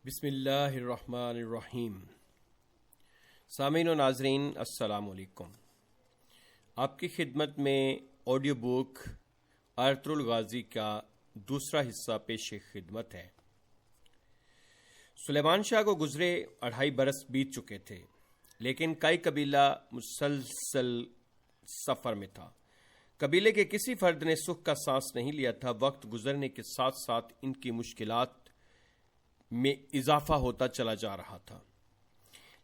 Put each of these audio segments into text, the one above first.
بسم اللہ الرحمن الرحیم۔ سامعین و ناظرین السلام علیکم۔ آپ کی خدمت میں آڈیو بک ارطغرل غازی کا دوسرا حصہ پیش خدمت ہے۔ سلیمان شاہ کو گزرے 2.5 برس بیت چکے تھے، لیکن کئی قبیلہ مسلسل سفر میں تھا۔ قبیلے کے کسی فرد نے سکھ کا سانس نہیں لیا تھا۔ وقت گزرنے کے ساتھ ساتھ ان کی مشکلات میں اضافہ ہوتا چلا جا رہا تھا،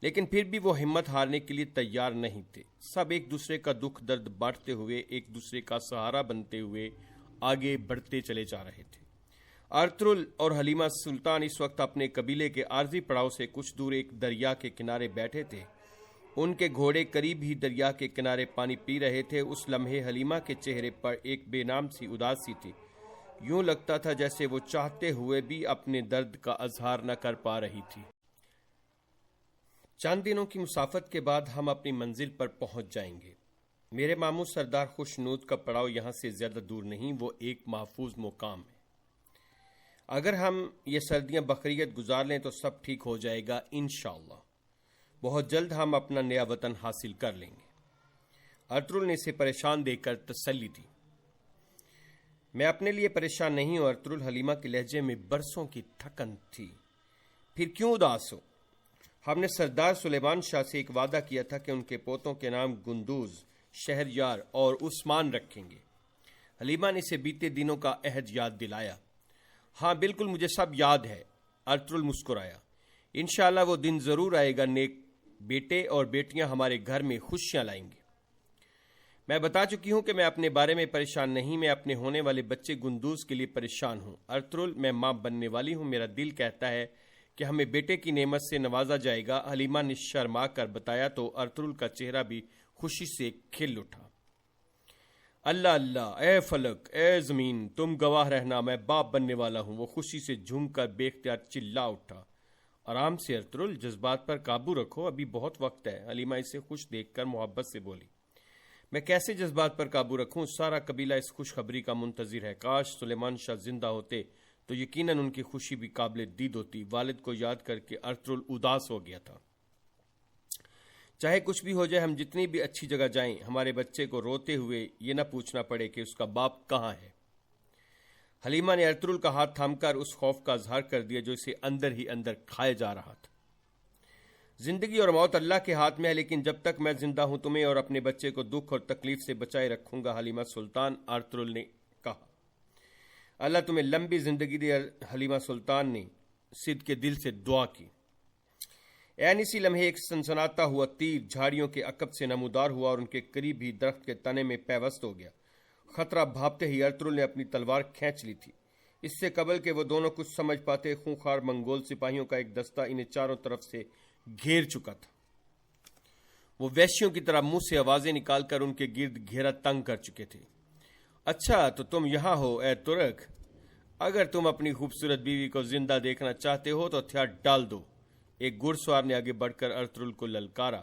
لیکن پھر بھی وہ ہمت ہارنے کے لیے تیار نہیں تھے۔ سب ایک دوسرے کا دکھ درد بانٹتے ہوئے، ایک دوسرے کا سہارا بنتے ہوئے آگے بڑھتے چلے جا رہے تھے۔ ارطغرل اور حلیمہ سلطان اس وقت اپنے قبیلے کے عارضی پڑاؤ سے کچھ دور ایک دریا کے کنارے بیٹھے تھے۔ ان کے گھوڑے قریب ہی دریا کے کنارے پانی پی رہے تھے۔ اس لمحے حلیمہ کے چہرے پر ایک بے نام سی اداسی تھی۔ یوں لگتا تھا جیسے وہ چاہتے ہوئے بھی اپنے درد کا اظہار نہ کر پا رہی تھی۔ چند دنوں کی مسافت کے بعد ہم اپنی منزل پر پہنچ جائیں گے۔ میرے ماموں سردار خوشنود کا پڑاؤ یہاں سے زیادہ دور نہیں، وہ ایک محفوظ مقام ہے۔ اگر ہم یہ سردیاں بخیریت گزار لیں تو سب ٹھیک ہو جائے گا انشاءاللہ۔ بہت جلد ہم اپنا نیا وطن حاصل کر لیں گے۔ ارطغرل نے اسے پریشان دیکھ کر تسلی دی۔ میں اپنے لیے پریشان نہیں ہوں ارطغرل، حلیمہ کے لہجے میں برسوں کی تھکن تھی۔ پھر کیوں اداس ہو؟ ہم نے سردار سلیمان شاہ سے ایک وعدہ کیا تھا کہ ان کے پوتوں کے نام گندوز، شہریار اور عثمان رکھیں گے۔ حلیمہ نے اسے بیتے دنوں کا عہد یاد دلایا۔ ہاں بالکل، مجھے سب یاد ہے، ارطغرل مسکرایا۔ انشاءاللہ وہ دن ضرور آئے گا، نیک بیٹے اور بیٹیاں ہمارے گھر میں خوشیاں لائیں گے۔ میں بتا چکی ہوں کہ میں اپنے بارے میں پریشان نہیں، میں اپنے ہونے والے بچے گندوز کے لیے پریشان ہوں۔ ارطغرل، میں ماں بننے والی ہوں، میرا دل کہتا ہے کہ ہمیں بیٹے کی نعمت سے نوازا جائے گا۔ حلیمہ نے شرما کر بتایا تو ارطغرل کا چہرہ بھی خوشی سے کھل اٹھا۔ اللہ اللہ، اے فلک، اے زمین، تم گواہ رہنا، میں باپ بننے والا ہوں۔ وہ خوشی سے جھوم کر بے اختیار چلا اٹھا۔ آرام سے ارطغرل، جذبات پر قابو رکھو، ابھی بہت وقت ہے۔ حلیمہ اسے خوش دیکھ کر محبت سے بولی۔ میں کیسے جذبات پر قابو رکھوں؟ سارا قبیلہ اس خوشخبری کا منتظر ہے۔ کاش سلیمان شاہ زندہ ہوتے تو یقیناً ان کی خوشی بھی قابل دید ہوتی۔ والد کو یاد کر کے ارطغرل اداس ہو گیا تھا۔ چاہے کچھ بھی ہو جائے، ہم جتنی بھی اچھی جگہ جائیں، ہمارے بچے کو روتے ہوئے یہ نہ پوچھنا پڑے کہ اس کا باپ کہاں ہے۔ حلیمہ نے ارطغرل کا ہاتھ تھام کر اس خوف کا اظہار کر دیا جو اسے اندر ہی اندر کھائے جا رہا تھا۔ زندگی اور موت اللہ کے ہاتھ میں ہے، لیکن جب تک میں زندہ ہوں تمہیں اور اپنے بچے کو دکھ اور تکلیف سے بچائے رکھوں گا، حلیمہ سلطان، ارطغرل نے کہا۔ اللہ تمہیں لمبی زندگی دے، حلیمہ سلطان نے صدق کے دل سے دعا کی۔ عین اسی لمحے ایک سنسناتا ہوا تیر جھاڑیوں کے عقب سے نمودار ہوا اور ان کے قریب ہی درخت کے تنے میں پیوست ہو گیا۔ خطرہ بھاپتے ہی ارطغرل نے اپنی تلوار کھینچ لی تھی۔ اس سے قبل کہ وہ دونوں کچھ سمجھ پاتے، خونخوار منگول سپاہیوں کا ایک دستہ انہیں چاروں طرف سے گھیر چکا تھا۔ وہ وحشیوں کی طرح منہ سے آوازیں نکال کر ان کے گرد گھیرا تنگ کر چکے تھے۔ اچھا تو تم یہاں ہو اے ترک، اگر تم اپنی خوبصورت بیوی کو زندہ دیکھنا چاہتے ہو تو ہتھیار ڈال دو۔ ایک گھڑ سوار نے آگے بڑھ کر ارطغرل کو للکارا۔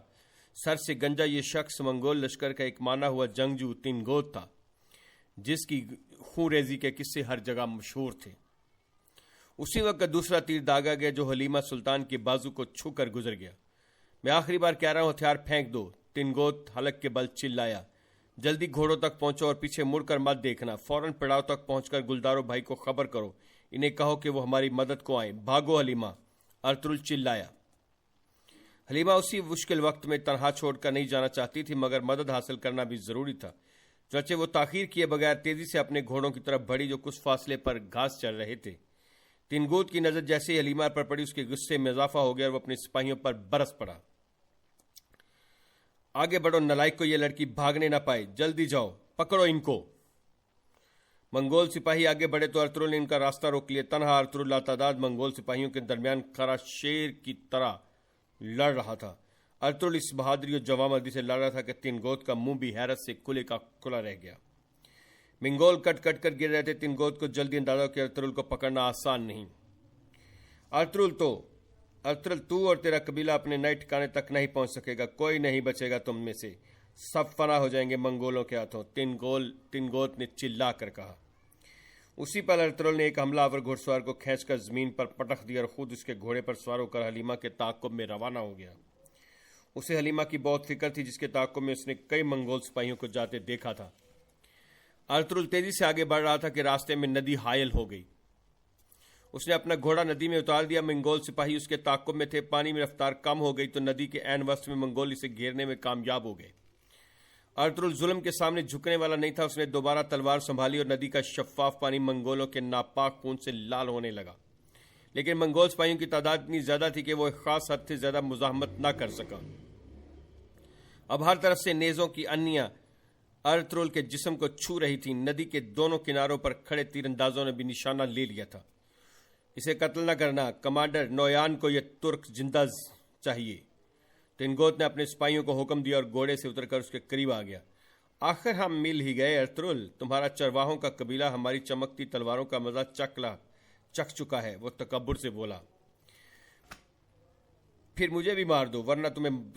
سر سے گنجا یہ شخص منگول لشکر کا ایک مانا ہوا جنگجو تنگوت تھا، جس کی خون ریزی کے قصے ہر جگہ مشہور تھے۔ اسی وقت دوسرا تیر داغا گیا جو حلیمہ سلطان کے بازو کو چھو کر گزر گیا۔ میں آخری بار کہہ رہا ہوں، ہتھیار پھینک دو، تنگوت حلق کے بل چلایا۔ جلدی گھوڑوں تک پہنچو اور پیچھے مڑ کر مت دیکھنا۔ فوراً پڑاؤ تک پہنچ کر گلدارو بھائی کو خبر کرو، انہیں کہو کہ وہ ہماری مدد کو آئیں۔ بھاگو حلیمہ، ارطغرل چلایا۔ حلیمہ اسی مشکل وقت میں تنہا چھوڑ کر نہیں جانا چاہتی تھی، مگر مدد حاصل کرنا بھی ضروری تھا۔ چنانچہ وہ تاخیر کیے بغیر تیزی سے اپنے گھوڑوں کی طرف بڑھی جو کچھ فاصلے پر گھاس چر رہے تھے۔ تنگوت کی نظر جیسے ہی حلیمہ پر پڑی، اس کے غصے میں اضافہ ہو گیا اور وہ اپنے سپاہیوں پر برس پڑا۔ آگے بڑھو نالائق کو یہ لڑکی بھاگنے نہ پائے، جلدی جاؤ، پکڑو ان کو۔ منگول سپاہی آگے بڑھے تو ارطغرل نے ان کا راستہ روک لیا۔ تنہا ارطغرل لاتعداد منگول سپاہیوں کے درمیان کھڑا شیر کی طرح لڑ رہا تھا۔ ارطغرل اس بہادری اور جوامردی سے لڑ رہا تھا کہ تنگوت کا منہ بھی حیرت سے کھلے کا کھلا رہ گیا۔ منگول کٹ کٹ کر گر رہے تھے۔ تنگوت کو جلدی اندازہ کہ ارطغرل کو پکڑنا آسان نہیں۔ ارطغرل تو اور تیرا قبیلہ اپنے نئے ٹھکانے تک نہیں پہنچ سکے گا، کوئی نہیں بچے گا تم میں سے، سب فنا ہو جائیں گے منگولوں کے ہاتھوں، تنگوت نے چلا کر کہا۔ اسی پل ارطغرل نے ایک حملہ آور گھڑ سوار کو کھینچ کر زمین پر پٹخ دیا اور خود اس کے گھوڑے پر سوار ہو کر حلیمہ کے تعاقب میں روانہ ہو گیا۔ اسے حلیمہ کی بہت فکر تھی، جس کے تعاقب میں اس نے کئی منگول سپاہیوں کو جاتے دیکھا تھا۔ ارطغرل تیزی سے آگے بڑھ رہا تھا کہ راستے میں ندی حائل ہو گئی۔ اس نے اپنا گھوڑا ندی میں اتار دیا۔ منگول سپاہی اس کے تعاقب میں تھے۔ پانی میں رفتار کم ہو گئی تو ندی کے عین وسط میں منگول اسے گھیرنے میں کامیاب ہو گئے۔ ارطغرل ظلم کے سامنے جھکنے والا نہیں تھا۔ اس نے دوبارہ تلوار سنبھالی اور ندی کا شفاف پانی منگولوں کے ناپاک خون سے لال ہونے لگا، لیکن منگول سپاہیوں کی تعداد اتنی زیادہ تھی کہ وہ ایک خاص حد سے زیادہ مزاحمت نہ کر سکا۔ اب ہر طرف سے نیزوں کی انیاں ارطغرل کے جسم کو چھو رہی تھیں۔ ندی کے دونوں کناروں پر کھڑے تیر اندازوں نے بھی نشانہ لے لیا تھا۔ اسے قتل نہ کرنا، کمانڈر نویان کو یہ ترک زندہ چاہیے۔ تنگوت نے اپنے سپاہیوں کو حکم دیا اور گھوڑے سے اتر کر اس کے قریب آ گیا۔ آخر ہم مل ہی گئے ارطغرل، تمہارا چرواہوں کا قبیلہ ہماری چمکتی تلواروں کا مزہ چکھ چکا ہے، وہ تکبر سے بولا۔ پھر مجھے بھی مار دو ورنہ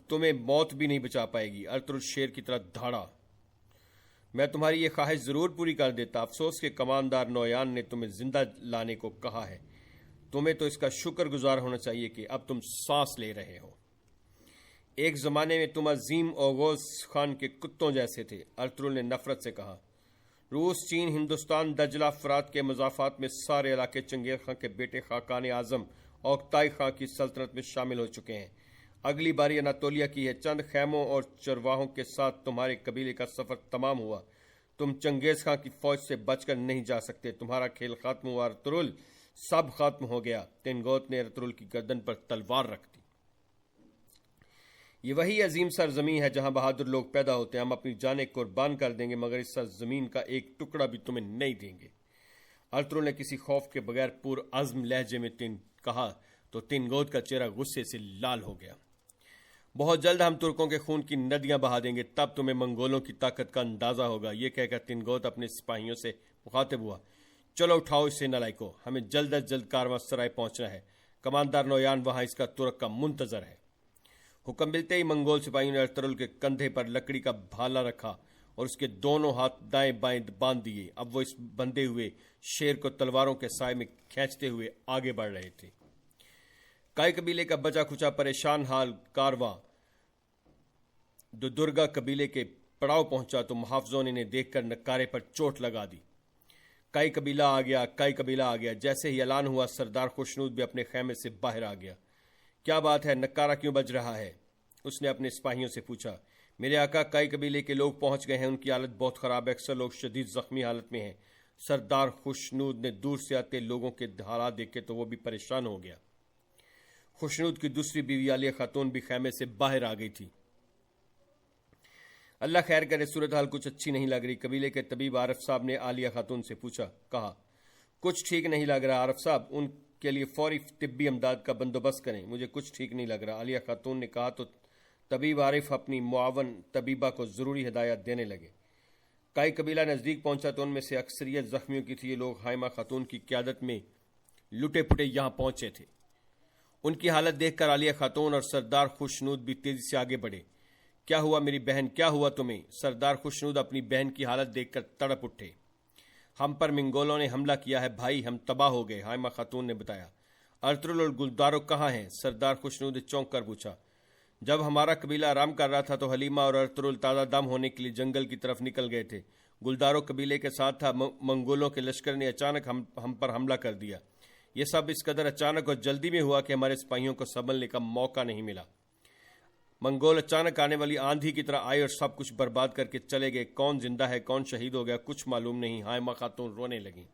تمہیں موت بھی نہیں بچا پائے گی، ارطغرل شیر کی طرح دھاڑا۔ میں تمہاری یہ خواہش ضرور پوری کر دیتا، افسوس کہ کماندار نویان نے تمہیں زندہ لانے کو کہا ہے۔ تمہیں تو اس کا شکر گزار ہونا چاہیے کہ اب تم سانس لے رہے ہو۔ ایک زمانے میں تم عظیم اوغوز خان کے کتوں جیسے تھے، ارطغرل نے نفرت سے کہا۔ روس، چین، ہندوستان، دجلہ، فرات کے مضافات میں سارے علاقے چنگیز خان کے بیٹے خاقان اعظم اوکتائی خان کی سلطنت میں شامل ہو چکے ہیں۔ اگلی باری اناتولیا کی ہے۔ چند خیموں اور چرواہوں کے ساتھ تمہارے قبیلے کا سفر تمام ہوا۔ تم چنگیز خان کی فوج سے بچ کر نہیں جا سکتے۔ تمہارا کھیل ختم ہوا ارطغرل، سب ختم ہو گیا۔ تنگوت نے ارطغرل کی گردن پر تلوار رکھ دی۔ یہ وہی عظیم سرزمین ہے جہاں بہادر لوگ پیدا ہوتے ہیں۔ ہم اپنی جانیں قربان کر دیں گے مگر اس سرزمین کا ایک ٹکڑا بھی تمہیں نہیں دیں گے، ارطغرل نے کسی خوف کے بغیر پر عزم لہجے میں کہا تو تنگوت کا چہرہ غصے سے لال ہو گیا۔ بہت جلد ہم ترکوں کے خون کی ندیاں بہا دیں گے، تب تمہیں منگولوں کی طاقت کا اندازہ ہوگا۔ یہ کہہ کر تنگوت اپنے سپاہیوں سے مخاطب ہوا۔ چلو اٹھاؤ اسے نالائکو، ہمیں جلد از جلد کارواں سرائے پہنچنا ہے۔ کماندار نویان وہاں اس کا ترک کا منتظر ہے۔ حکم ملتے ہی منگول سپاہیوں نے ارطغرل کے کندھے پر لکڑی کا بھالا رکھا اور اس کے دونوں ہاتھ دائیں بائیں باندھ دیے۔ اب وہ اس بندھے ہوئے شیر کو تلواروں کے سائے میں کھینچتے ہوئے آگے بڑھ رہے تھے۔ کائی قبیلے کا بچا کھچا پریشان حال کارواں درگا قبیلے کے پڑاؤ پہنچا تو محافظوں نے انہیں دیکھ کر نکارے پر چوٹ لگا دی۔ کائی قبیلہ آ گیا، کائی قبیلہ آ گیا۔ جیسے ہی اعلان ہوا سردار خوشنود بھی اپنے خیمے سے باہر آ گیا۔ کیا بات ہے، نکارہ کیوں بج رہا ہے؟ اس نے اپنے سپاہیوں سے پوچھا۔ میرے آقا، کائی قبیلے کے لوگ پہنچ گئے ہیں، ان کی حالت بہت خراب ہے، اکثر لوگ شدید زخمی حالت میں ہیں۔ سردار خوشنود نے دور سے آتے لوگوں کے حالات دیکھے تو وہ بھی پریشان ہو گیا۔ خوشنود کی دوسری بیوی عالیہ خاتون بھی خیمے سے باہر آ گئی تھی۔ اللہ خیر کرے، صورتحال کچھ اچھی نہیں لگ رہی۔ قبیلے کے طبیب عارف صاحب نے عالیہ خاتون سے پوچھا، کہا کچھ ٹھیک نہیں لگ رہا عارف صاحب، ان کے لیے فوری طبی امداد کا بندوبست کریں۔ مجھے کچھ ٹھیک نہیں لگ رہا، عالیہ خاتون نے کہا تو طبیب عارف اپنی معاون طبیبہ کو ضروری ہدایات دینے لگے۔ کائی قبیلہ نزدیک پہنچا تو ان میں سے اکثریت زخمیوں کی تھی۔ یہ لوگ حائمہ خاتون کی قیادت میں لٹے پٹے یہاں پہنچے تھے۔ ان کی حالت دیکھ کر عالیہ خاتون اور سردار خوشنود بھی تیزی سے آگے بڑھے۔ کیا ہوا میری بہن، کیا ہوا تمہیں؟ سردار خوشنود اپنی بہن کی حالت دیکھ کر تڑپ اٹھے۔ ہم پر منگولوں نے حملہ کیا ہے بھائی، ہم تباہ ہو گئے، حائمہ خاتون نے بتایا۔ ارطغرل اور گلدارو کہاں ہیں؟ سردار خوشنود نے چونک کر پوچھا۔ جب ہمارا قبیلہ آرام کر رہا تھا تو حلیمہ اور ارطغرل تازہ دم ہونے کے لیے جنگل کی طرف نکل گئے تھے۔ گلدارو قبیلے کے ساتھ تھا۔ منگولوں کے لشکر نے اچانک ہم پر حملہ کر دیا۔ یہ سب اس قدر اچانک اور جلدی میں ہوا کہ ہمارے سپاہیوں کو سنبھلنے کا موقع نہیں ملا۔ منگول اچانک آنے والی آندھی کی طرح آئے اور سب کچھ برباد کر کے چلے گئے۔ کون زندہ ہے، کون شہید ہو گیا، کچھ معلوم نہیں۔ حائمہ خاتون رونے لگیں۔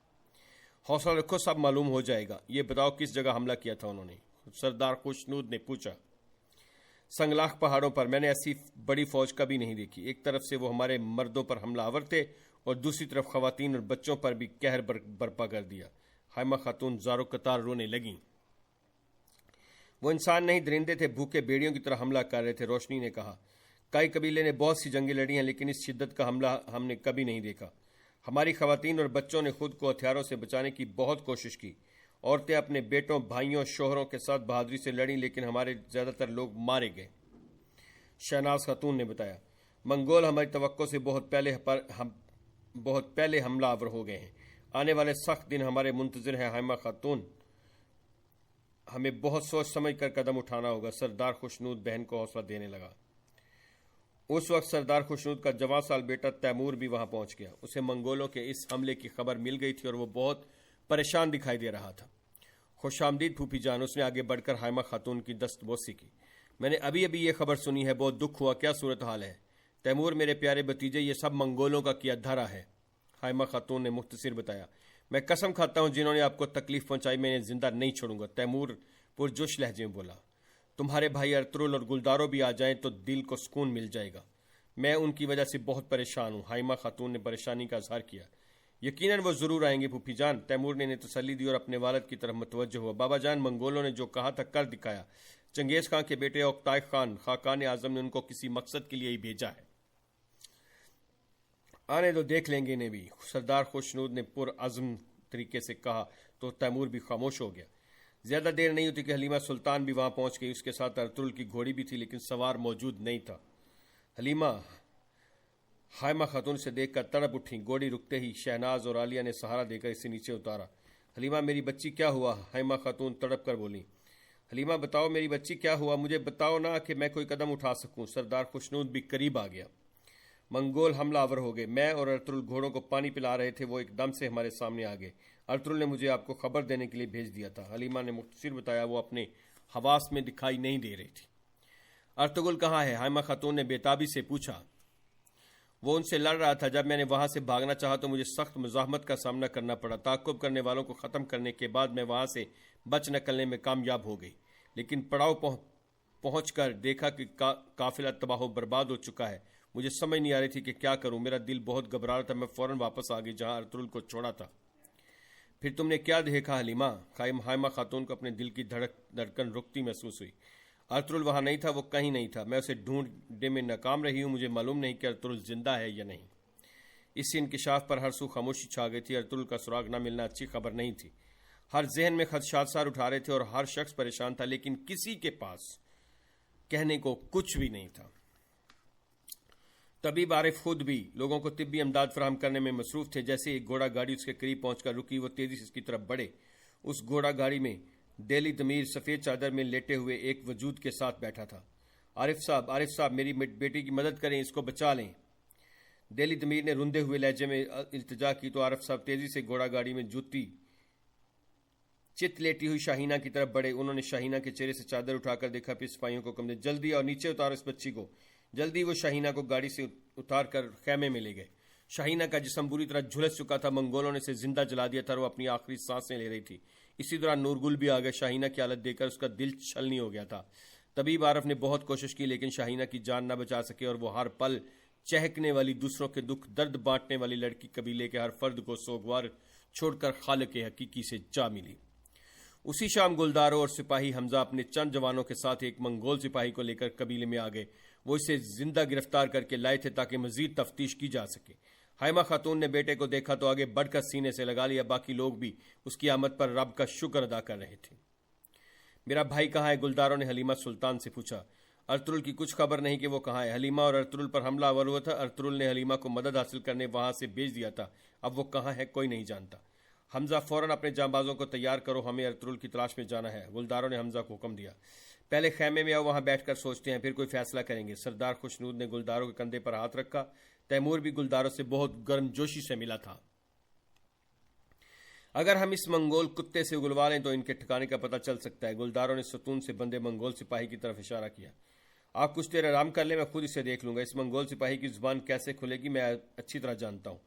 حوصلہ رکھو، سب معلوم ہو جائے گا۔ یہ بتاؤ کس جگہ حملہ کیا تھا انہوں نے؟ سردار خوشنود نے پوچھا۔ سنگلاخ پہاڑوں پر، میں نے ایسی بڑی فوج کبھی نہیں دیکھی۔ ایک طرف سے وہ ہمارے مردوں پر حملہ آور تھے اور دوسری طرف خواتین اور بچوں پر بھی قہر برپا کر دیا۔ حائمہ خاتون زارو قطار رونے لگیں۔ وہ انسان نہیں، درندے تھے، بھوکے بیڑیوں کی طرح حملہ کر رہے تھے، روشنی نے کہا۔ کائی قبیلے نے بہت سی جنگیں لڑی ہیں لیکن اس شدت کا حملہ ہم نے کبھی نہیں دیکھا۔ ہماری خواتین اور بچوں نے خود کو ہتھیاروں سے بچانے کی بہت کوشش کی۔ عورتیں اپنے بیٹوں، بھائیوں، شوہروں کے ساتھ بہادری سے لڑیں لیکن ہمارے زیادہ تر لوگ مارے گئے، شہناز خاتون نے بتایا۔ منگول ہماری توقع سے بہت پہلے حملہ آور ہو گئے ہیں۔ آنے والے سخت دن ہمارے منتظر ہیں حائمہ خاتون، ہمیں بہت سوچ سمجھ کر قدم اٹھانا ہوگا۔ سردار خوشنود بہن کو حوصلہ دینے لگا۔ اس وقت سردار خوشنود کا جوان سال بیٹا تیمور بھی وہاں پہنچ گیا۔ اسے منگولوں کے اس حملے کی خبر مل گئی تھی اور وہ بہت پریشان دکھائی دے رہا تھا۔ خوش آمدید پھوپھی جان، اس نے آگے بڑھ کر حائمہ خاتون کی دستبوسی کی۔ میں نے ابھی یہ خبر سنی ہے، بہت دکھ ہوا، کیا صورتحال ہے؟ تیمور میرے پیارے بھتیجے، یہ سب منگولوں کا کیا دھرا ہے، حائمہ خاتون نے مختصر بتایا۔ میں قسم کھاتا ہوں جنہوں نے آپ کو تکلیف پہنچائی میں انہیں زندہ نہیں چھوڑوں گا، تیمور پرجوش لہجے میں بولا۔ تمہارے بھائی ارطغرل اور گلدارو بھی آ جائیں تو دل کو سکون مل جائے گا، میں ان کی وجہ سے بہت پریشان ہوں۔ حائمہ خاتون نے پریشانی کا اظہار کیا۔ یقیناً وہ ضرور آئیں گے پھوپھی جان، تیمور نے انہیں تسلی دی اور اپنے والد کی طرف متوجہ ہوا۔ بابا جان، منگولوں نے جو کہا تھا کر دکھایا۔ چنگیز خان کے بیٹے اوکتائے خان خاقان اعظم نے ان کو کسی مقصد کے لیے ہی بھیجا ہے، آنے دو، دیکھ لیں گے انہیں بھی، سردار خوشنود نے پرعزم طریقے سے کہا تو تیمور بھی خاموش ہو گیا۔ زیادہ دیر نہیں ہوتی کہ حلیمہ سلطان بھی وہاں پہنچ گئی۔ اس کے ساتھ ارطغرل کی گھوڑی بھی تھی لیکن سوار موجود نہیں تھا۔ حلیمہ حائمہ خاتون سے دیکھ کر تڑپ اٹھی۔ گھوڑی رکتے ہی شہناز اور عالیہ نے سہارا دے کر اسے نیچے اتارا۔ حلیمہ، میری بچی کیا ہوا؟ حائمہ خاتون تڑپ کر بولی۔ حلیمہ، بتاؤ میری بچی کیا ہوا، مجھے بتاؤ نا کہ میں کوئی قدم اٹھا سکوں۔ سردار خوشنود بھی قریب آ گیا۔ منگول حملہ آور ہو گئے، میں اور ارطغرل گھوڑوں کو پانی پلا رہے تھے، وہ ایک دم سے ہمارے سامنے آ گئے۔ ارطغرل نے مجھے آپ کو خبر دینے کے لیے بھیج دیا تھا، حلیمہ نے مختصر بتایا۔ وہ اپنے حواس میں دکھائی نہیں دے رہی تھی۔ ارطغرل کہاں ہے؟ حائمہ خاتون نے بےتابی سے پوچھا۔ وہ ان سے لڑ رہا تھا، جب میں نے وہاں سے بھاگنا چاہا تو مجھے سخت مزاحمت کا سامنا کرنا پڑا۔ تعقب کرنے والوں کو ختم کرنے کے بعد میں وہاں سے بچ نکلنے میں کامیاب ہو گئی، لیکن پڑاؤ پہنچ کر دیکھا کہ قافلہ تباہ و برباد ہو چکا ہے۔ مجھے سمجھ نہیں آ رہی تھی کہ کیا کروں، میرا دل بہت گھبرا رہا تھا۔ میں فوراً واپس آ گئی جہاں ارطغرل کو چھوڑا تھا۔ پھر تم نے کیا دیکھا حلیمہ؟ حائمہ خاتون کو اپنے دل کی دھڑکن رکتی محسوس ہوئی۔ ارطغرل وہاں نہیں تھا، وہ کہیں نہیں تھا، میں اسے ڈھونڈنے میں ناکام رہی ہوں، مجھے معلوم نہیں کہ ارطغرل زندہ ہے یا نہیں۔ اس انکشاف پر ہر سو خاموشی چھا گئی تھی۔ ارطغرل کا سراغ نہ ملنا اچھی خبر نہیں تھی۔ ہر ذہن میں خدشات سار اٹھا رہے تھے اور ہر شخص پریشان تھا، لیکن کسی کے پاس کہنے کو کچھ بھی نہیں تھا۔ طبیب عارف خود بھی لوگوں کو طبی امداد فراہم کرنے میں مصروف تھے۔ جیسے ایک گھوڑا گاڑی اس کے قریب پہنچ کر رکی، وہ تیزی سے اس کی طرف بڑھے۔ اس گھوڑا گاڑی میں دہلی ضمیر سفید چادر میں لیٹے ہوئے ایک وجود کے ساتھ بیٹھا تھا۔ عارف صاحب، میری بیٹی کی مدد کریں، اس کو بچا لیں۔ دہلی ضمیر نے روندے ہوئے لہجے میں التجا کی تو عارف صاحب تیزی سے گھوڑا گاڑی میں جوتی چت لیٹی ہوئی شاہینہ کی طرف بڑھے۔ انہوں نے شاہینہ کے چہرے سے چادر اٹھا کر دیکھا، پھر سپاہیوں کو کمرے جلدی اور نیچے اتارو اس بچی کو۔ جلدی وہ شاہینہ کو گاڑی سے اتار کر خیمے میں لے گئے۔ شاہینہ کا جسم بری طرح جھلس چکا تھا، منگولوں نے اسے زندہ جلا دیا تھا اور وہ اپنی آخری سانسیں لے رہی تھی۔ اسی دوران نورگل بھی آ گئے۔ شاہینہ کی حالت دیکھ کر اس کا دل چھلنی ہو گیا تھا۔ طبیب عارف نے بہت کوشش کی لیکن شاہینہ کی جان نہ بچا سکے اور وہ ہر پل چہکنے والی، دوسروں کے دکھ درد بانٹنے والی لڑکی قبیلے کے ہر فرد کو سوگوار چھوڑ کر خالق حقیقی سے جا ملی۔ اسی شام گلدارو اور سپاہی حمزہ اپنے چند جوانوں کے ساتھ ایک منگول سپاہی کو لے کر قبیلے میں آ گئے۔ وہ اسے زندہ گرفتار کر کے لائے تھے تاکہ مزید تفتیش کی جا سکے۔ حائمہ خاتون نے بیٹے کو دیکھا تو آگے بڑھ کر سینے سے لگا لیا۔ باقی لوگ بھی اس کی آمد پر رب کا شکر ادا کر رہے تھے۔ میرا بھائی کہاں ہے؟ گلدارو نے حلیمہ سلطان سے پوچھا۔ ارطغرل کی کچھ خبر نہیں کہ وہ کہاں ہے۔ حلیمہ اور ارطغرل پر حملہ آور ہوا تھا، ارطغرل نے حلیمہ کو مدد حاصل کرنے وہاں سے بھیج دیا تھا، اب وہ کہاں ہے کوئی نہیں جانتا۔ حمزہ، فوراً اپنے جانبازوں کو تیار کرو، ہمیں ارطغرل کی تلاش میں جانا ہے۔ گلدارو نے حمزہ کو حکم دیا۔ پہلے خیمے میں آؤ، وہاں بیٹھ کر سوچتے ہیں، پھر کوئی فیصلہ کریں گے۔ سردار خوشنود نے گلدارو کے کندھے پر ہاتھ رکھا۔ تیمور بھی گلدارو سے بہت گرم جوشی سے ملا تھا۔ اگر ہم اس منگول کتے سے اگلوا لیں تو ان کے ٹھکانے کا پتہ چل سکتا ہے۔ گلدارو نے ستون سے بندے منگول سپاہی کی طرف اشارہ کیا۔ آپ کچھ دیر آرام کر لیں، میں خود اسے دیکھ لوں گا۔ اس منگول سپاہی کی زبان کیسے کھلے گی میں اچھی طرح جانتا ہوں،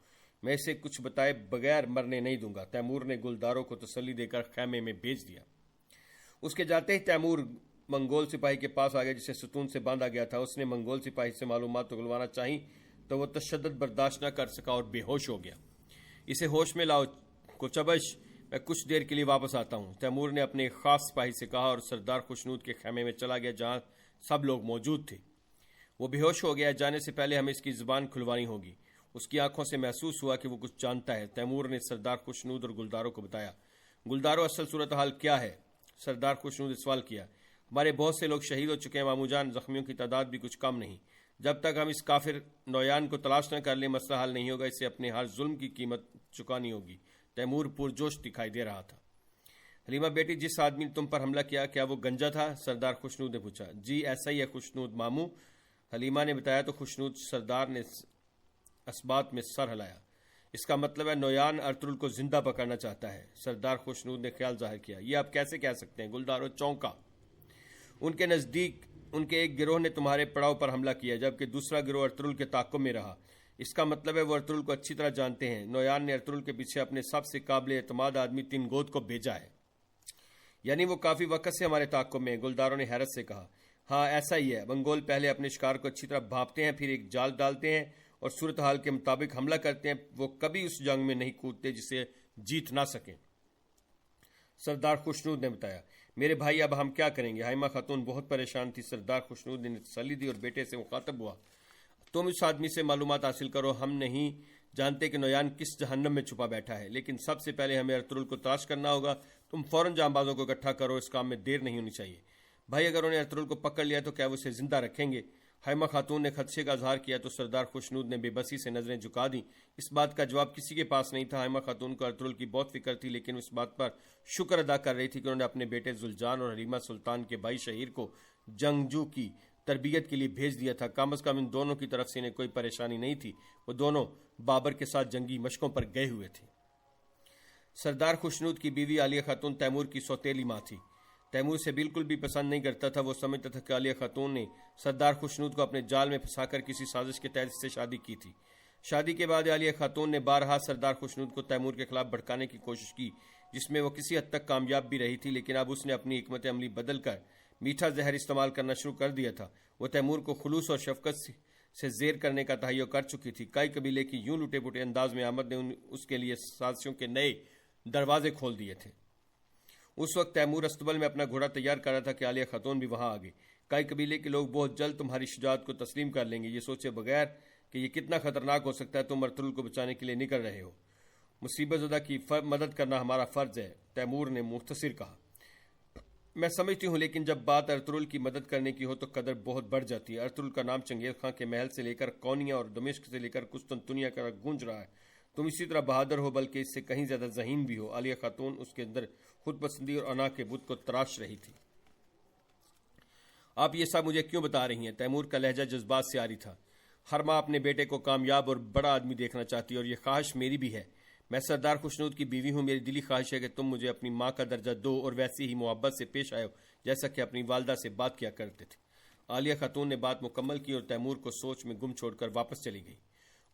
میں اسے کچھ بتائے بغیر مرنے نہیں دوں گا۔ تیمور نے گلدارو کو تسلی دے کر خیمے میں بھیج دیا۔ اس کے جاتے ہی تیمور منگول سپاہی کے پاس آ گیا جسے ستون سے باندھا گیا تھا۔ اس نے منگول سپاہی سے معلومات اگلوانا چاہی تو وہ تشدد برداشت نہ کر سکا اور بے ہوش ہو گیا۔ اسے ہوش میں لاؤ کوچبش، میں کچھ دیر کے لیے واپس آتا ہوں، تیمور نے اپنے خاص سپاہی سے کہا اور سردار خوشنود کے خیمے میں چلا گیا جہاں سب لوگ موجود تھے۔ وہ بے ہوش ہو گیا، جانے سے پہلے ہمیں اس کی زبان کھلوانی ہوگی۔ اس کی آنکھوں سے محسوس ہوا کہ وہ کچھ جانتا ہے۔ تیمور نے سردار خوشنود اور گلدارو کو بتایا۔ گلدارو، اصل صورتحال کیا ہے؟ سردار خوشنود نے سوال کیا۔ ہمارے بہت سے لوگ شہید ہو چکے ہیں مامو جان، زخمیوں کی تعداد بھی کچھ کم نہیں۔ جب تک ہم اس کافر نویان کو تلاش نہ کر لیں مسئلہ حل نہیں ہوگا، اسے اپنے ہر ظلم کی قیمت چکانی ہوگی۔ تیمور پرجوش دکھائی دے رہا تھا۔ حلیمہ بیٹی، جس آدمی نے تم پر حملہ کیا کیا وہ گنجا تھا؟ سردار خوشنود نے پوچھا۔ جی ایسا ہی ہے خوشنود ماموں، حلیمہ نے بتایا تو خوشنود سردار نے اسبات میں سر ہلایا۔ اس کا مطلب ہے نویان ارطغرل کو زندہ پکڑنا چاہتا ہے۔ سردار خوشنود نے خیال ظاہر کیا۔ یہ آپ کیسے کہہ سکتے ہیں؟ گلدارو چونکا۔ ان کے نزدیک ان کے ایک گروہ نے تمہارے پڑاؤ پر حملہ کیا جبکہ دوسرا گروہ ارطغرل کے تعاقب میں رہا۔ اس کا مطلب ہے وہ ارطغرل کو اچھی طرح جانتے ہیں۔ نویان نے ارطغرل کے پیچھے اپنے سب سے قابل اعتماد آدمی تنگوت کو بھیجا ہے۔ یعنی وہ کافی وقت سے ہمارے تعاقب میں ہیں، گلداروں نے حیرت سے کہا۔ ہاں ایسا ہی ہے، منگول پہلے اپنے شکار کو اچھی طرح بھانپتے ہیں، پھر ایک جال ڈالتے ہیں اور صورتحال کے مطابق حملہ کرتے ہیں۔ وہ کبھی اس جنگ میں نہیں کودتے جسے جیت نہ سکیں۔ سردار خوشنود نے بتایا۔ میرے بھائی اب ہم کیا کریں گے؟ حائمہ خاتون بہت پریشان تھی۔ سردار خوشنود نے تسلی دی اور بیٹے سے مخاطب ہوا۔ تم اس آدمی سے معلومات حاصل کرو، ہم نہیں جانتے کہ نویان کس جہنم میں چھپا بیٹھا ہے، لیکن سب سے پہلے ہمیں ارطغرل کو تلاش کرنا ہوگا۔ تم فوراً جانبازوں کو اکٹھا کرو، اس کام میں دیر نہیں ہونی چاہیے۔ بھائی اگر انہیں ارطغرل کو پکڑ لیا تو کیا وہ اسے زندہ رکھیں گے؟ حائمہ خاتون نے خدشے کا اظہار کیا تو سردار خوشنود نے بے بسی سے نظریں جھکا دیں۔ اس بات کا جواب کسی کے پاس نہیں تھا۔ حائمہ خاتون کو ارطغرل کی بہت فکر تھی، لیکن اس بات پر شکر ادا کر رہی تھی کہ انہوں نے اپنے بیٹے ذوالجان اور حلیمہ سلطان کے بھائی شہیر کو جنگجو کی تربیت کے لیے بھیج دیا تھا۔ کم از کم ان دونوں کی طرف سے انہیں کوئی پریشانی نہیں تھی۔ وہ دونوں بابر کے ساتھ جنگی مشقوں پر گئے ہوئے تھے۔ سردار خوشنود کی بیوی عالیہ خاتون تیمور کی سوتیلی ماں تھی۔ تیمور سے بالکل بھی پسند نہیں کرتا تھا۔ وہ سمجھتا تھا کہ عالیہ خاتون نے سردار خوشنود کو اپنے جال میں پھنسا کر کسی سازش کے تحت اس سے شادی کی تھی۔ شادی کے بعد عالیہ خاتون نے بارہا سردار خوشنود کو تیمور کے خلاف بھڑکانے کی کوشش کی، جس میں وہ کسی حد تک کامیاب بھی رہی تھی، لیکن اب اس نے اپنی حکمت عملی بدل کر میٹھا زہر استعمال کرنا شروع کر دیا تھا۔ وہ تیمور کو خلوص اور شفقت سے زیر کرنے کا تہیہ کر چکی تھی۔ کئی قبیلے کی یوں لٹے پٹے انداز میں آمد نے اس کے لیے سازشوں کے نئے دروازے کھول دیے تھے۔ اس وقت تیمور استبل میں اپنا گھوڑا تیار کر رہا تھا کہ عالیہ خاتون بھی وہاں آ گئی۔ کئی قبیلے کے لوگ بہت جلد تمہاری شجاعت کو تسلیم کر لیں گے، یہ سوچے بغیر کہ یہ کتنا خطرناک ہو سکتا ہے۔ تم ارطغرل کو بچانے کے لیے نکل رہے ہو، مصیبت زدہ کی مدد کرنا ہمارا فرض ہے، تیمور نے مختصر کہا۔ میں سمجھتی ہوں، لیکن جب بات ارطغرل کی مدد کرنے کی ہو تو قدر بہت بڑھ جاتی ہے۔ ارطغرل کا نام چنگیز خان کے محل سے لے کر کونیا اور دمشق سے لے کر قسطنطنیہ کا گونج رہا ہے۔ تم اسی طرح بہادر ہو، بلکہ اس سے کہیں زیادہ ذہین بھی ہو۔ عالیہ خاتون اس کے اندر خود پسندی اور انا کے بت کو تراش رہی تھی۔ آپ یہ سب مجھے کیوں بتا رہی ہیں؟ تیمور کا لہجہ جذبات سے عاری تھا۔ ہر ماں اپنے بیٹے کو کامیاب اور بڑا آدمی دیکھنا چاہتی ہے، اور یہ خواہش میری بھی ہے۔ میں سردار خوشنود کی بیوی ہوں، میری دلی خواہش ہے کہ تم مجھے اپنی ماں کا درجہ دو اور ویسی ہی محبت سے پیش آئے ہو جیسا کہ اپنی والدہ سے بات کیا کرتے تھے۔ عالیہ خاتون نے بات مکمل کی اور تیمور کو سوچ میں گم چھوڑ کر واپس چلی گئی۔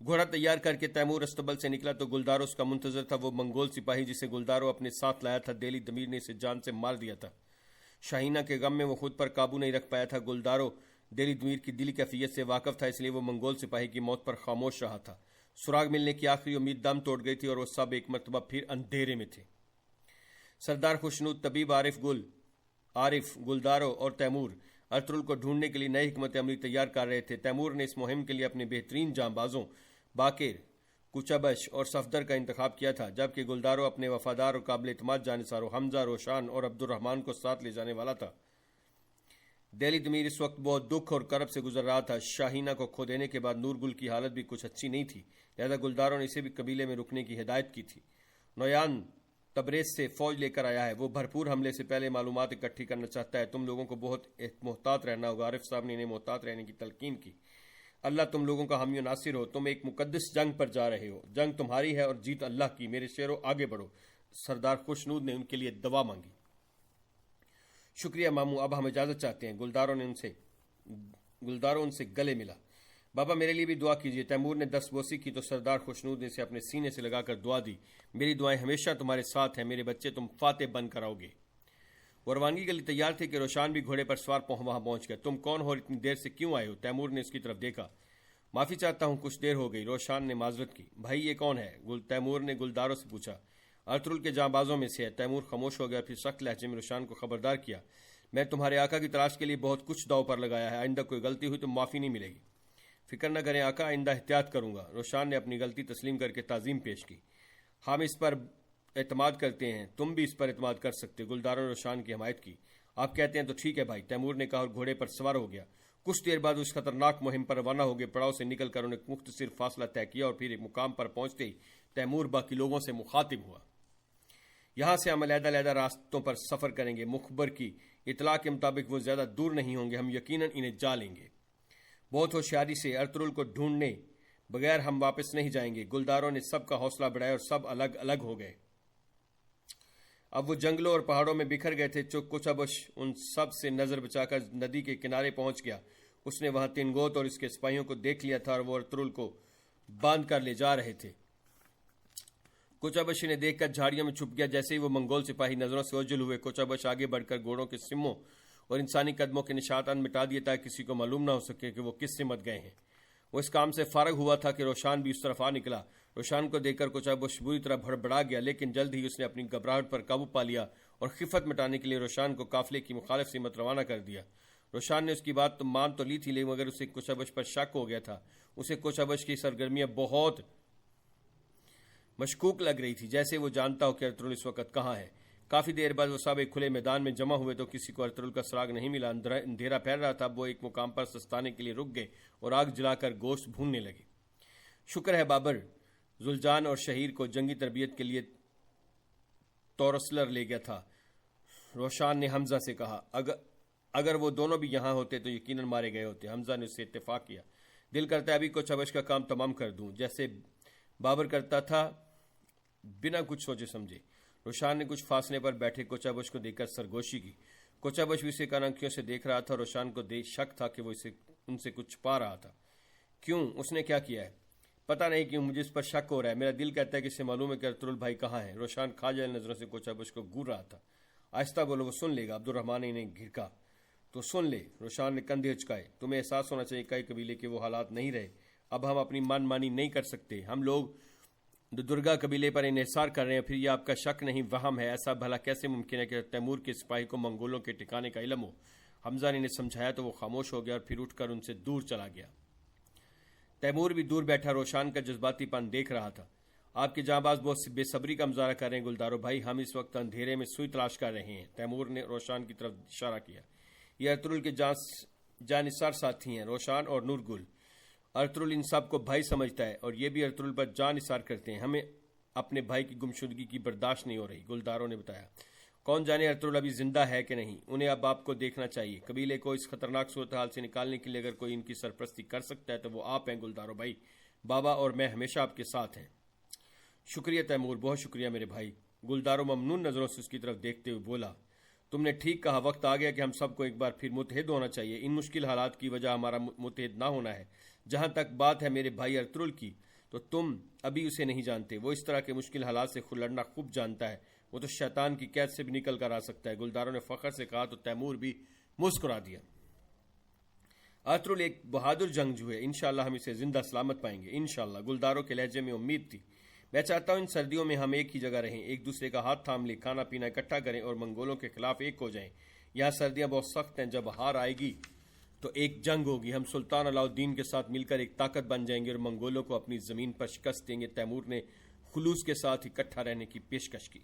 گھوڑا تیار کر کے تیمور استبل سے نکلا تو گلدارو اس کا منتظر تھا۔ وہ منگول سپاہی جسے گلدارو اپنے ساتھ لایا تھا، دہلی دمیر نے اسے جان سے مار دیا تھا۔ شاہینہ کے غم میں وہ خود پر قابو نہیں رکھ پایا تھا۔ گلدارو دہلی دمیر کی دلی کیفیت سے واقف تھا، اس لیے وہ منگول سپاہی کی موت پر خاموش رہا تھا۔ سراغ ملنے کی آخری امید دم توڑ گئی تھی اور وہ سب ایک مرتبہ پھر اندھیرے میں تھے۔ سردار خوشنود، طبیب عارف، گلدارو اور تیمور ارطغرل کو ڈھونڈنے کے لیے نئی حکمت عملی تیار کر رہے تھے۔ تیمور نے اس مہم کے لیے اپنے بہترین جانبازوں باقر، کوچبش اور صفدر کا انتخاب کیا تھا، جبکہ گلدارو اپنے وفادار اور قابل اعتماد جانصاروں حمزہ، روشان اور عبد الرحمن کو ساتھ لے جانے والا تھا۔ دہلی دمیر اس وقت بہت دکھ اور کرب سے گزر رہا تھا۔ شاہینہ کو کھو دینے کے بعد نورگل کی حالت بھی کچھ اچھی نہیں تھی، لہذا گلداروں نے اسے بھی قبیلے میں رکنے کی ہدایت کی تھی۔ نویان تبریز سے فوج لے کر آیا ہے، وہ بھرپور حملے سے پہلے معلومات اکٹھی کرنا چاہتا ہے۔ تم لوگوں کو بہت محتاط رہنا ہوگا۔ عارف صاحب نے انہیں محتاط رہنے کی تلقین کی۔ اللہ تم لوگوں کا حامی و ناصر ہو، تم ایک مقدس جنگ پر جا رہے ہو، جنگ تمہاری ہے اور جیت اللہ کی۔ میرے شیرو آگے بڑھو۔ سردار خوشنود نے ان کے لیے دعا مانگی۔ شکریہ ماموں، اب ہم اجازت چاہتے ہیں۔ گلدارو ان سے گلے ملا۔ بابا میرے لیے بھی دعا کیجیے۔ تیمور نے دستبوسی کی تو سردار خوشنود نے اسے اپنے سینے سے لگا کر دعا دی۔ میری دعائیں ہمیشہ تمہارے ساتھ ہیں میرے بچے، تم فاتح بن کر آؤ گے۔ وہ روانگی کے لیے تیار تھے کہ روشان بھی گھوڑے پر سوار وہاں پہنچ گیا۔ تم کون ہو اور اتنی دیر سے کیوں آئے ہو؟ تیمور نے اس کی طرف دیکھا۔ معافی چاہتا ہوں، کچھ دیر ہو گئی، روشان نے معذرت کی۔ بھائی یہ کون ہے؟ تیمور نے گلدارو سے پوچھا۔ ارطغرل کے جانبازوں میں سے ہے۔ تیمور خاموش ہو گیا، پھر سخت لہجے میں روشان کو خبردار کیا۔ میں تمہارے آقا کی تلاش کے لیے بہت کچھ داؤ پر لگایا ہے، آئندہ کوئی غلطی ہوئی تو معافی نہیں ملے گی۔ فکر نہ کریں آقا، آئندہ احتیاط کروں گا۔ روشان نے اپنی غلطی تسلیم کر کے تعظیم پیش کی۔ ہم اس پر اعتماد کرتے ہیں، تم بھی اس پر اعتماد کر سکتے۔ گلدارو نے روشان کی حمایت کی۔ آپ کہتے ہیں تو ٹھیک ہے بھائی، تیمور نے کہا اور گھوڑے پر سوار ہو گیا۔ کچھ دیر بعد اس خطرناک مہم پر روانہ ہو گئے۔ پڑاؤ سے نکل کر انہیں مختصر فاصلہ طے کیا اور پھر ایک مقام پر پہنچتے ہی تیمور باقی لوگوں سے مخاطب ہوا۔ یہاں سے ہم علیحدہ علیحدہ راستوں پر سفر کریں گے۔ مخبر کی اطلاع کے مطابق وہ زیادہ دور نہیں ہوں گے، ہم یقیناً انہیں جا لیں گے۔ بہت ہوشیاری سے ارطغرل کو ڈھونڈنے بغیر ہم واپس نہیں جائیں گے۔ گلداروں نے سب کا حوصلہ بڑھایا اور سب الگ الگ ہو گئے۔ اب وہ جنگلوں اور پہاڑوں میں بکھر گئے تھے۔ کوچابش ان سب سے نظر بچا کر ندی کے کنارے پہنچ گیا۔ اس نے وہاں تنگوت اور اس کے سپاہیوں کو دیکھ لیا تھا اور وہ ارطغرل کو باندھ کر لے جا رہے تھے۔ کوچابش نے دیکھ کر جھاڑیوں میں چھپ گیا۔ جیسے ہی وہ منگول سپاہی نظروں سے اوجھل ہوئے، کوچابش آگے بڑھ کر گھوڑوں کے سموں اور انسانی قدموں کے نشانات مٹا دیے تاکہ کسی کو معلوم نہ ہو سکے کہ وہ کس سمت گئے ہیں۔ وہ اس کام سے فارغ ہوا تھا کہ روشان بھی اس طرف آ نکلا۔ روشان کو دیکھ کر کوچابش بری طرح بڑبڑا گیا، لیکن جلد ہی اس نے اپنی گھبراہٹ پر قابو پا لیا اور خفت مٹانے کے لیے روشان کو قافلے کی مخالف سمت روانہ کر دیا۔ روشان نے اس کی بات مان تو لی تھی، لیکن مگر اسے کوچابش پر شک ہو گیا تھا۔ اسے کوچابش کی سرگرمیاں بہت مشکوک لگ رہی تھی، جیسے وہ جانتا ہو کہ ارطغرل اس وقت کہاں ہے۔ کافی دیر بعد وہ سب ایک کھلے میدان میں جمع ہوئے تو کسی کو ارطغرل کا سراغ نہیں ملا۔ اندھیرا پھیل رہا تھا۔ وہ ایک مقام پر سستانے کے لیے رک گئے اور آگ جلا کر گوشت بھوننے لگے۔ شکر ہے بابر ذوالجان اور شہیر کو جنگی تربیت کے لیے تورسلر لے گیا تھا، روشان نے حمزہ سے کہا۔ اگر وہ دونوں بھی یہاں ہوتے تو یقیناً مارے گئے ہوتے۔ حمزہ نے اس سے اتفاق کیا۔ دل کرتا ہے ابھی کوچابش کا کام تمام کر دوں، جیسے بابر کرتا تھا، بنا کچھ سوچے سمجھے۔ روشان نے کچھ فاصلے پر بیٹھے کوچابش کو دیکھ کر سرگوشی کی۔ کوچابش بھی اسے کانکھیوں سے دیکھ رہا تھا۔ روشان کو شک تھا کہ وہ ان سے کچھ چھپا رہا تھا۔ کیوں؟ اس نے کیا کیا ہے؟ پتہ نہیں کیوں مجھے اس پر شک ہو رہا ہے۔ میرا دل کہتا ہے کہ اسے معلوم ہے کہ ارطغرل بھائی کہاں ہے۔ روشان کھاجل نظروں سے کوچابش کو گور رہا تھا۔ آہستہ بولو، وہ سن لے گا۔ عبد الرحمن نے انہیں گھرکا۔ تو سن لے۔ روشان نے کندھے اچکائے۔ تمہیں احساس ہونا چاہیے کئی قبیلے کے وہ حالات نہیں رہے۔ اب ہم اپنی من مانی نہیں کر سکتے۔ ہم لوگ درگا قبیلے پر انحصار کر رہے ہیں، پھر یہ آپ کا شک نہیں وہم ہے؟ ایسا بھلا کیسے ممکن ہے کہ تیمور کے سپاہی کو منگولوں کے ٹھکانے کا علم ہو؟ حمزہ نے انہیں سمجھایا تو وہ خاموش ہو گیا اور پھر اٹھ کر ان سے دور چلا گیا۔ تیمور بھی دور بیٹھا روشان کا جذباتی پن دیکھ رہا تھا۔ آپ کے جاں باز بہت بے صبری کا مظاہرہ کر رہے ہیں گلدارو بھائی، ہم اس وقت اندھیرے میں سوئی تلاش کر رہے ہیں۔ تیمور نے روشان کی طرف اشارہ کیا۔ یہ ارطغرل کے جانثار ساتھی ہیں، روشان اور نورگل۔ ارطغرل ان سب کو بھائی سمجھتا ہے اور یہ بھی ارطغرل پر جان نثار کرتے ہیں۔ ہمیں اپنے بھائی کی گمشدگی کی برداشت نہیں ہو رہی، گلداروں نے بتایا۔ کون جانے ارطغرل ابھی زندہ ہے کہ نہیں؟ انہیں اب آپ کو دیکھنا چاہیے۔ قبیلے کو اس خطرناک صورتحال سے نکالنے کے لیے اگر کوئی ان کی سرپرستی کر سکتا ہے تو وہ آپ ہیں گلدارو بھائی۔ بابا اور میں ہمیشہ آپ کے ساتھ ہیں۔ شکریہ تیمور، بہت شکریہ میرے بھائی۔ گلدارو ممنون نظروں سے اس کی طرف دیکھتے ہوئے بولا۔ تم نے ٹھیک کہا، وقت آ گیا کہ ہم سب کو ایک بار پھر متحد ہونا چاہیے۔ ان مشکل حالات کی وجہ ہمارا متحد نہ ہونا ہے۔ جہاں تک بات ہے میرے بھائی ارطغرل کی، تو تم ابھی اسے نہیں جانتے۔ وہ اس طرح کے مشکل حالات سے لڑنا خوب جانتا ہے۔ وہ تو شیطان کی قید سے بھی نکل کر آ سکتا ہے۔ گلداروں نے فخر سے کہا تو تیمور بھی مسکرا دیا۔ ارطغرل ایک بہادر جنگجو ہے، انشاءاللہ ہم اسے زندہ سلامت پائیں گے، انشاءاللہ۔ گلداروں کے لہجے میں امید تھی۔ میں چاہتا ہوں ان سردیوں میں ہم ایک ہی جگہ رہیں، ایک دوسرے کا ہاتھ تھام لیں، کھانا پینا اکٹھا کریں اور منگولوں کے خلاف ایک ہو جائیں۔ یہاں سردیاں بہت سخت ہیں، جب ہار آئے گی تو ایک جنگ ہوگی، ہم سلطان علاء الدین کے ساتھ مل کر ایک طاقت بن جائیں گے اور منگولوں کو اپنی زمین پر شکست دیں گے۔ تیمور نے خلوص کے ساتھ اکٹھا رہنے کی پیشکش کی۔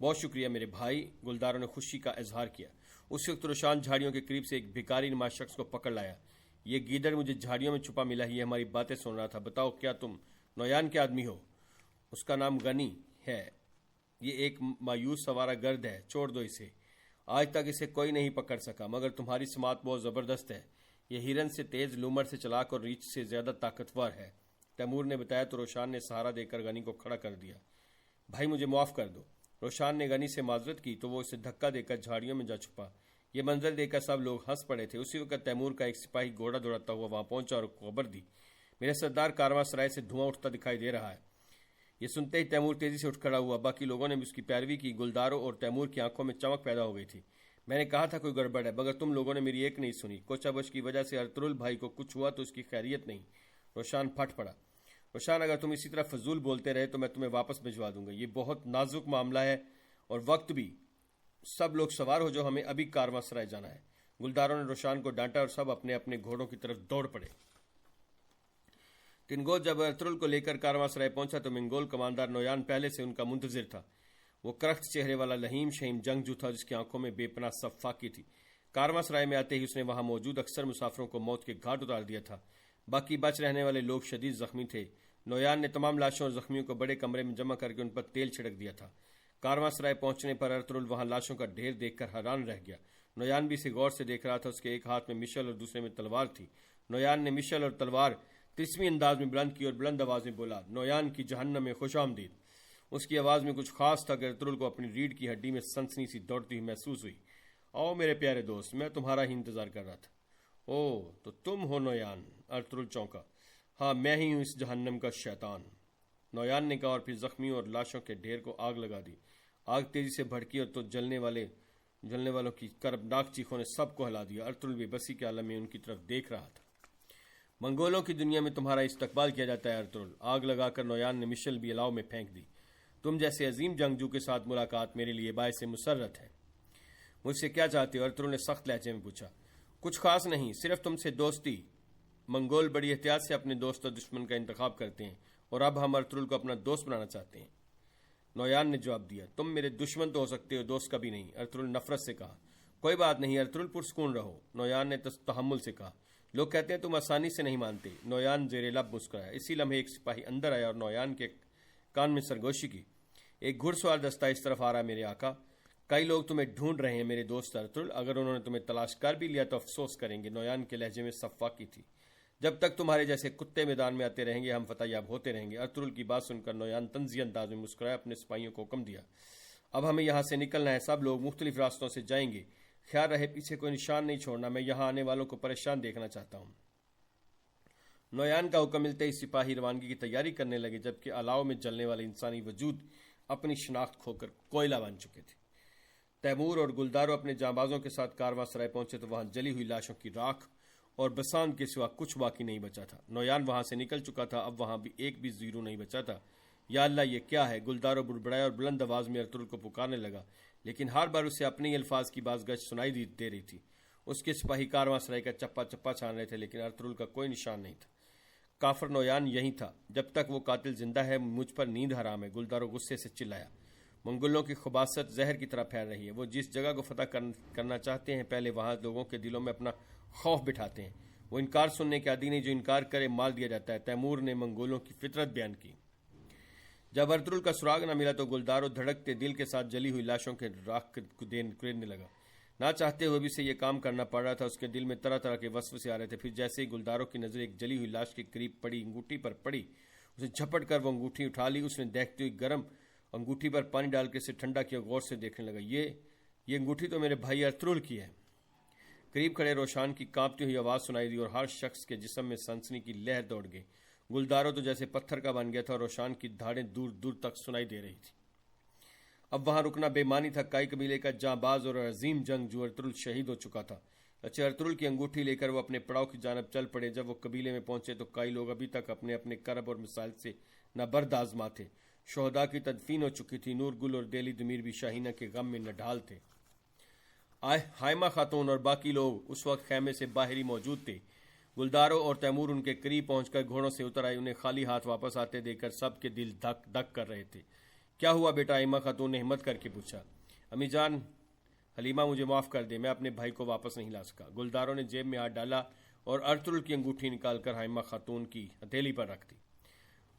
بہت شکریہ میرے بھائی، گلداروں نے خوشی کا اظہار کیا۔ اس وقت روشان جھاڑیوں کے قریب سے ایک بھکاری نما شخص کو پکڑ لایا۔ یہ گیدڑ مجھے جھاڑیوں میں چھپا ملا، یہ ہماری باتیں سن رہا تھا۔ بتاؤ کیا تم نویان کے آدمی ہو؟ اس کا نام غنی ہے، یہ ایک مایوس سوارا گرد ہے، چھوڑ دو اسے۔ آج تک اسے کوئی نہیں پکڑ سکا، مگر تمہاری سماعت بہت زبردست ہے۔ یہ ہرن سے تیز، لومڑ سے چلاک اور ریچھ سے زیادہ طاقتور ہے، تیمور نے بتایا تو روشان نے سہارا دے کر غنی کو کھڑا کر دیا۔ بھائی مجھے معاف کر دو۔ روشان نے غنی سے معذرت کی تو وہ اسے دھکا دے کر جھاڑیوں میں جا چھپا۔ یہ منظر دیکھ کر سب لوگ ہنس پڑے تھے۔ اسی وقت تیمور کا ایک سپاہی گھوڑا دوڑاتا ہوا وہاں پہنچا اور خبر دی، میرے سردار کارواں سرائے سے دھواں اٹھتا دکھائی دے رہا ہے۔ یہ سنتے ہی تیمور تیزی سے اٹھ کھڑا ہوا۔ باقی لوگوں نے بھی اس کی پیروی کی۔ گلداروں اور تیمور کی آنکھوں میں چمک پیدا ہو گئی تھی۔ میں نے کہا تھا کوئی گڑبڑ ہے، مگر تم لوگوں نے میری ایک نہیں سنی۔ کوچابش کی وجہ سے ارطغرل بھائی کو کچھ ہوا تو اس کی خیریت نہیں۔ روشان پھٹ پڑا۔ روشان اگر تم اسی طرح فضول بولتے رہے تو میں تمہیں واپس بھجوا دوں گا، یہ بہت نازک معاملہ ہے اور وقت بھی۔ سب لوگ سوار ہو جو، ہمیں ابھی کارواں سرائے جانا ہے۔ گلداروں نے روشان کو ڈانٹا اور سب اپنے اپنے گھوڑوں کی طرف دوڑ پڑے۔ تنگوت جب ارطغرل کو لے کر کارواں سرائے پہنچا تو منگول کماندار نویان پہلے سے ان کا منتظر تھا۔ وہ کرخت چہرے والا لہیم شہیم جنگجو تھا جس کی آنکھوں میں بے پناہ صفاقی تھی۔ کارواں سرائے میں آتے ہی اس نے وہاں موجود اکثر مسافروں کو موت کے گھاٹ اتار دیا تھا۔ باقی بچ رہنے والے لوگ شدید زخمی تھے۔ نویان نے تمام لاشوں اور زخمیوں کو بڑے کمرے میں جمع کر کے ان پر تیل چھڑک دیا تھا۔ کارواں سرائے پہنچنے پر ارطغرل وہاں لاشوں کا ڈھیر دیکھ کر حیران رہ گیا۔ نویان بھی اسے غور سے دیکھ رہا تھا۔ اس کے ایک ہاتھ میں مشل اور دوسرے میں تلوار تھی۔ نویان نے مشل اور تلوار تسمی انداز میں بلند کی اور بلند آواز میں بولا، نویان کی جہنم میں خوش آمدید۔ اس کی آواز میں کچھ خاص تھا کہ ارطغرل کو اپنی ریڑھ کی ہڈی میں سنسنی سی دوڑتی ہوئی محسوس ہوئی۔ آؤ میرے پیارے دوست، میں تمہارا ہی انتظار کر رہا تھا۔ او تو تم ہو نویان؟ ارطغرل چونکا۔ ہاں میں ہی ہوں، اس جہنم کا شیطان، نویان نے کہا، اور پھر زخمیوں اور لاشوں کے ڈھیر کو آگ لگا دی۔ آگ تیزی سے بھڑکی اور تو جلنے والوں کی کربناک چیخوں نے سب کو ہلا دیا۔ ارطغرل بے بسی کے عالم میں ان کی طرف دیکھ رہا تھا۔ منگولوں کی دنیا میں تمہارا استقبال کیا جاتا ہے ارطغرل۔ آگ لگا کر نویان نے مشل بھی الاؤ میں پھینک دی۔ تم جیسے عظیم جنگجو کے ساتھ ملاقات میرے لیے باعث مسرت ہے۔ مجھ سے کیا چاہتے ہو؟ ارطغرل نے سخت لہجے میں پوچھا۔ کچھ خاص نہیں، صرف تم سے دوستی۔ منگول بڑی احتیاط سے اپنے دوست اور دشمن کا انتخاب کرتے ہیں، اور اب ہم ارطغرل کو اپنا دوست بنانا چاہتے ہیں۔ نویان نے جواب دیا، تم میرے دشمن تو ہو سکتے ہو، دوست کبھی نہیں۔ ارطغرل نفرت سے کہا۔ کوئی بات نہیں ارطغرل، پرسکون رہو، نویان نے تحمل سے کہا۔ لوگ کہتے ہیں تم آسانی سے نہیں مانتے۔ نویان زیر لب مسکرایا۔ اسی لمحے ایک سپاہی اندر آیا اور نویان کے کان میں سرگوشی کی، ایک گھڑ سوار دستہ اس طرف آ رہا ہے میرے آقا۔ کئی لوگ تمہیں ڈھونڈ رہے ہیں میرے دوست ارطغرل، اگر انہوں نے تمہیں تلاش کر بھی لیا تو افسوس کریں گے۔ نویان کے لہجے میں صفاقی تھی۔ جب تک تمہارے جیسے کتے میدان میں آتے رہیں گے ہم فتح یاب ہوتے رہیں گے۔ ارطغرل کی بات سن کر نویان طنزی انداز میں مسکرایا، اپنے سپاہیوں کو حکم دیا، اب ہمیں یہاں سے نکلنا ہے، سب لوگ مختلف راستوں سے جائیں گے، خیال رہے پیچھے کوئی نشان نہیں چھوڑنا، میں یہاں آنے والوں کو پریشان دیکھنا چاہتا ہوں۔ نویان کا حکم ملتے ہی سپاہی روانگی کی تیاری کرنے لگے، جبکہ الاؤ میں جلنے والے انسانی وجود اپنی شناخت کھو کر کوئلہ بن چکے تھے۔ تیمور اور گلدارو اپنے جانبازوں کے ساتھ کارواں سرائے پہنچے تو وہاں جلی ہوئی لاشوں کی راکھ اور بسان کے سوا کچھ باقی نہیں بچا تھا۔ نویان وہاں سے نکل چکا تھا، اب وہاں بھی ایک بھی زیرو نہیں بچا تھا۔ یا اللہ، یہ کیا ہے؟ گلدارو بڑبڑایا اور بلند آواز میں ارطغرل کو پکارنے لگا، لیکن ہر بار اسے اپنے ہی الفاظ کی باز گشت سنائی دے رہی تھی۔ اس کے سپاہی کارواں سرائے کا چپا چپا چھان رہے تھے، لیکن ارطغرل کا کوئی نشان نہیں تھا۔ کافر نویان یہی تھا، جب تک وہ قاتل زندہ ہے مجھ پر نیند حرام ہے۔ گلدارو غصے سے چلایا، منگولوں کی خباثت زہر کی طرح پھیل رہی ہے، وہ جس جگہ کو فتح کرنا چاہتے ہیں پہلے وہاں لوگوں کے دلوں میں اپنا خوف بٹھاتے ہیں۔ وہ انکار سننے کے عادی نہیں، جو انکار کرے مال دیا جاتا ہے۔ تیمور نے منگولوں کی فطرت بیان کی۔ جب ارطغرل کا سراغ نہ ملا تو گلدارو دھڑکتے دل کے ساتھ جلی ہوئی لاشوں کے راکھ کو دینے لگا۔ نہ چاہتے ہوئے بھی اسے یہ کام کرنا پڑ رہا تھا۔ اس کے دل میں طرح طرح کے وسوسے آ رہے تھے۔ پھر جیسے ہی گلدارو کی نظر ایک جلی ہوئی لاش کے قریب پڑی انگوٹھی پر پڑی، اسے جھپٹ کر وہ انگوٹھی اٹھا لی۔ اس نے دیکھتے ہوئی گرم انگوٹھی پر پانی ڈال کے اسے ٹھنڈا کیا، غور سے دیکھنے لگا۔ یہ انگوٹھی تو میرے بھائی ارطغرل کی ہے۔ قریب کھڑے روشان کی کانپتی ہوئی آواز سنائی دی اور ہر شخص کے جسم میں سنسنی کی لہر دوڑ گئی۔ گلدارو تو جیسے پتھر کا بن گیا تھا اور روشان کی دھاڑیں دور دور تک سنائی دے رہی تھی۔ اب وہاں رکنا بے معنی تھا۔ کائی قبیلے کا جاں باز اور عظیم جنگ جو ارطغرل شہید ہو چکا تھا۔ اچھا، ارطغرل کی انگوٹھی لے کر وہ اپنے پڑاؤ کی جانب چل پڑے۔ جب وہ قبیلے میں پہنچے تو کئی لوگ ابھی تک اپنے اپنے کرب اور مسائل سے نابرد آزما تھے۔ شہداء کی تدفین ہو چکی تھی۔ نور گل اور دیلی دمیر بھی شاہینہ کے غم میں نڈھال تھے۔ حائمہ خاتون اور باقی لوگ اس وقت خیمے سے باہر ہی موجود تھے۔ گلدارو اور تیمور ان کے قریب پہنچ کر گھوڑوں سے اتر آئے۔ انہیں خالی ہاتھ واپس آتے دیکھ کر سب کے دل دھک دھک کر رہے تھے۔ کیا ہوا بیٹا؟ حائمہ خاتون نے ہمت کر کے پوچھا۔ امی جان، حلیمہ مجھے معاف کر دے، میں اپنے بھائی کو واپس نہیں لا سکا۔ گلدارو نے جیب میں ہاتھ ڈالا اور ارطغرل کی انگوٹھی نکال کر حائمہ خاتون کی ہتھیلی پر رکھ دی۔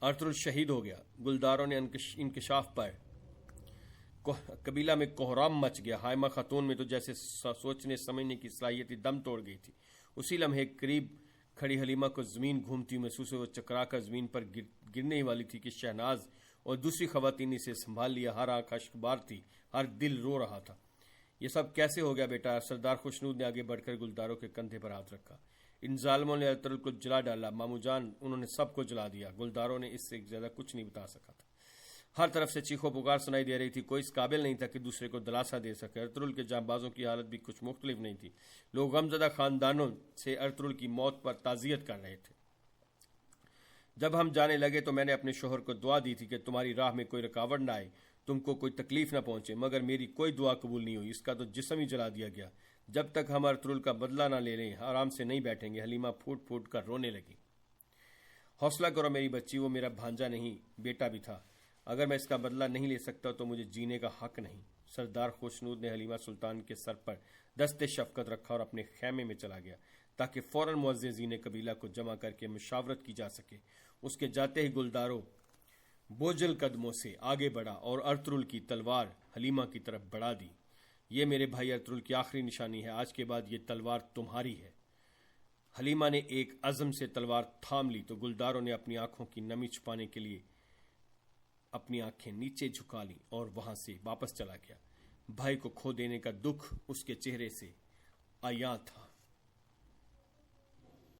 ارطغرل شہید ہو گیا۔ گلدارو نے انکشاف پر قبیلہ میں کوہرام مچ گیا۔ حائمہ خاتون میں تو جیسے سوچنے سمجھنے کی صلاحیت دم توڑ گئی تھی۔ اسی لمحے قریب کھڑی حلیمہ کو زمین گھومتی محسوس ہوئی۔ وہ چکرا کر زمین پر گرنے ہی والی تھی کہ شہناز اور دوسری خواتین نے اسے سنبھال لیا۔ ہر آنکھ اشکبار تھی، ہر دل رو رہا تھا۔ یہ سب کیسے ہو گیا بیٹا؟ سردار خوشنود نے آگے بڑھ کر گلدارو کے کندھے پر ہاتھ رکھا۔ ان ظالموں نے ارطغرل کو جلا ڈالا مامو جان، انہوں نے سب کو جلا دیا۔ گلدارو نے اس سے زیادہ کچھ نہیں بتا سکا تھا۔ ہر طرف سے چیخو پکار سنائی دے رہی تھی۔ کوئی اس قابل نہیں تھا کہ دوسرے کو دلاسا دے سکے۔ ارطغرل کے جانبازوں کی حالت بھی کچھ مختلف نہیں تھی۔ لوگ غمزدہ خاندانوں سے ارطغرل کی موت پر تعزیت کر رہے تھے۔ جب ہم جانے لگے تو میں نے اپنے شوہر کو دعا دی تھی کہ تمہاری راہ میں کوئی رکاوٹ نہ آئے، تم کو کوئی تکلیف نہ پہنچے، مگر میری کوئی دعا قبول نہیں ہوئی۔ اس کا تو جسم ہی جلا دیا گیا۔ جب تک ہم ارطغرل کا بدلہ نہ لے لیں آرام سے نہیں بیٹھیں گے۔ حلیمہ پھوٹ پھوٹ کر رونے لگی۔ حوصلہ کرو میری بچی، وہ میرا بھانجا نہیں بیٹا بھی تھا۔ اگر میں اس کا بدلہ نہیں لے سکتا تو مجھے جینے کا حق نہیں۔ سردار خوشنود نے حلیمہ سلطان کے سر پر دست شفقت رکھا اور اپنے خیمے میں چلا گیا تاکہ فوراً معززین قبیلہ کو جمع کر کے مشاورت کی جا سکے۔ اس کے جاتے ہی گلدارو بوجھل قدموں سے آگے بڑھا اور ارطغرل کی تلوار حلیمہ کی طرف بڑھا دی۔ یہ میرے بھائی ارطغرل کی آخری نشانی ہے، آج کے بعد یہ تلوار تمہاری ہے۔ حلیمہ نے ایک عزم سے تلوار تھام لی تو گلداروں نے اپنی آنکھوں کی نمی چھپانے کے لیے اپنی آنکھیں نیچے جھکا لیں اور وہاں سے واپس چلا گیا۔ بھائی کو کھو دینے کا دکھ اس کے چہرے سے عیاں تھا۔